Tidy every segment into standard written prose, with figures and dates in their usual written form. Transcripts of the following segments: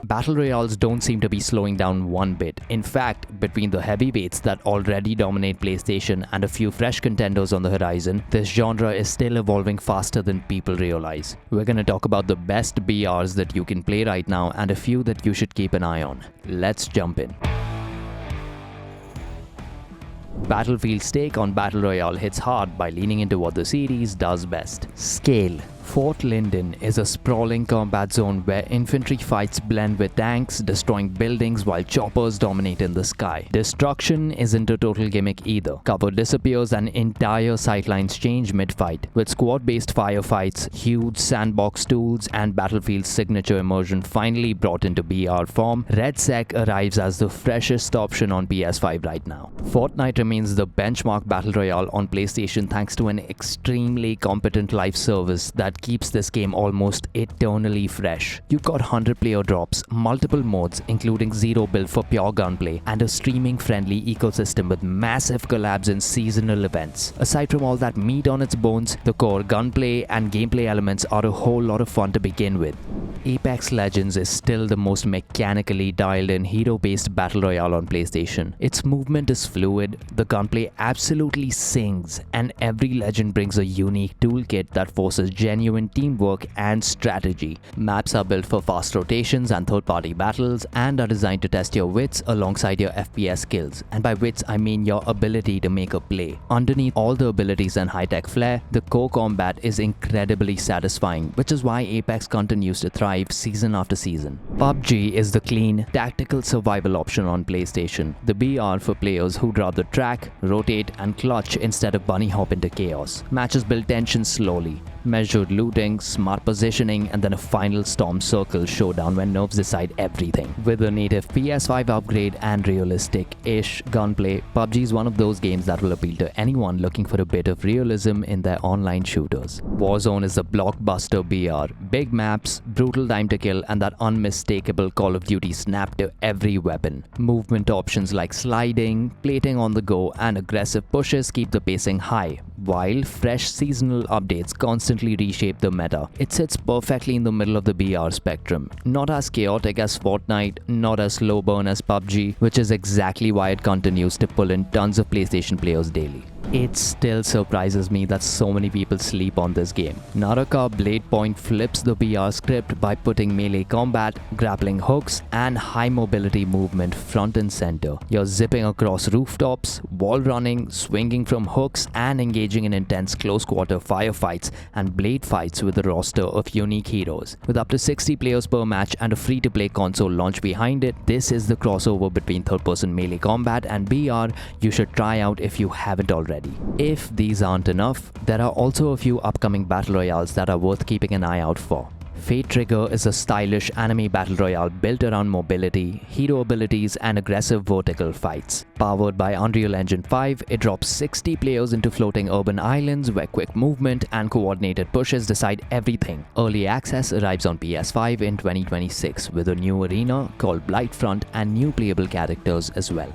Battle Royales don't seem to be slowing down one bit. In fact, between the heavyweights that already dominate PlayStation and a few fresh contenders on the horizon, this genre is still evolving faster than people realize. We're gonna talk about the best BRs that you can play right now and a few that you should keep an eye on. Let's jump in. Battlefield's take on Battle Royale hits hard by leaning into what the series does best: scale. Fort Linden is a sprawling combat zone where infantry fights blend with tanks, destroying buildings while choppers dominate in the sky. Destruction isn't a total gimmick either. Cover disappears and entire sightlines change mid-fight. With squad-based firefights, huge sandbox tools, and Battlefield's signature immersion finally brought into BR form, RedSec arrives as the freshest option on PS5 right now. Fortnite remains the benchmark Battle Royale on PlayStation thanks to an extremely competent live service that keeps this game almost eternally fresh. You've got 100-player drops, multiple modes including zero build for pure gunplay, and a streaming-friendly ecosystem with massive collabs and seasonal events. Aside from all that meat on its bones, the core gunplay and gameplay elements are a whole lot of fun to begin with. Apex Legends is still the most mechanically dialed-in hero-based battle royale on PlayStation. Its movement is fluid, the gunplay absolutely sings, and every legend brings a unique toolkit that forces genuine teamwork and strategy. Maps are built for fast rotations and third-party battles and are designed to test your wits alongside your FPS skills. And by wits, I mean your ability to make a play. Underneath all the abilities and high-tech flair, the core combat is incredibly satisfying, which is why Apex continues to thrive season after season. PUBG is the clean, tactical survival option on PlayStation. The BR for players who'd rather track, rotate, and clutch instead of bunny hop into chaos. Matches build tension slowly. Measured looting, smart positioning, and then a final storm circle showdown when nerves decide everything. With a native PS5 upgrade and realistic-ish gunplay, PUBG is one of those games that will appeal to anyone looking for a bit of realism in their online shooters. Warzone is a blockbuster BR. Big maps, brutal time to kill, and that unmistakable Call of Duty snap to every weapon. Movement options like sliding, plating on the go, and aggressive pushes keep the pacing high, while fresh seasonal updates constantly reshape the meta. It sits perfectly in the middle of the BR spectrum. Not as chaotic as Fortnite, not as slow burn as PUBG, which is exactly why it continues to pull in tons of PlayStation players daily. It still surprises me that so many people sleep on this game. Naraka Bladepoint flips the BR script by putting melee combat, grappling hooks, and high mobility movement front and center. You're zipping across rooftops, wall running, swinging from hooks, and engaging in intense close quarter firefights and blade fights with a roster of unique heroes. With up to 60 players per match and a free-to-play console launch behind it, this is the crossover between third-person melee combat and BR you should try out if you haven't already. If these aren't enough, there are also a few upcoming battle royales that are worth keeping an eye out for. Fate Trigger is a stylish anime battle royale built around mobility, hero abilities, and aggressive vertical fights. Powered by Unreal Engine 5, it drops 60 players into floating urban islands where quick movement and coordinated pushes decide everything. Early access arrives on PS5 in 2026 with a new arena called Blightfront and new playable characters as well.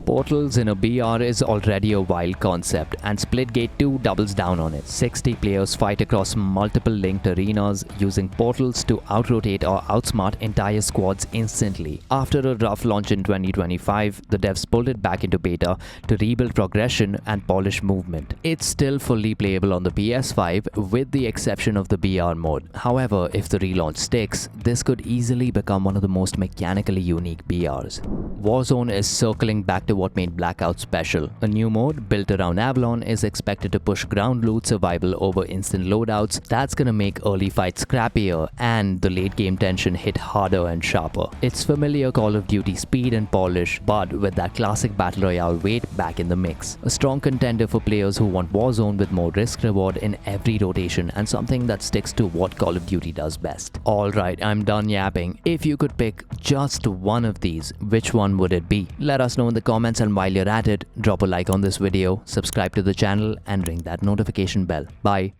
Portals in a BR is already a wild concept, and Splitgate 2 doubles down on it. 60 players fight across multiple linked arenas using portals to outrotate or outsmart entire squads instantly. After a rough launch in 2025, the devs pulled it back into beta to rebuild progression and polish movement. It's still fully playable on the PS5 with the exception of the BR mode. However, if the relaunch sticks, this could easily become one of the most mechanically unique BRs. Warzone is circling back to what made Blackout special. A new mode built around Avalon is expected to push ground loot survival over instant loadouts. That's gonna make early fights scrappier and the late game tension hit harder and sharper. It's familiar Call of Duty speed and polish, but with that classic battle royale weight back in the mix. A strong contender for players who want Warzone with more risk reward in every rotation and something that sticks to what Call of Duty does best. Alright, I'm done yapping. If you could pick just one of these, which one would it be? Let us know in the comments, and while you're at it, drop a like on this video, subscribe to the channel, and ring that notification bell. Bye.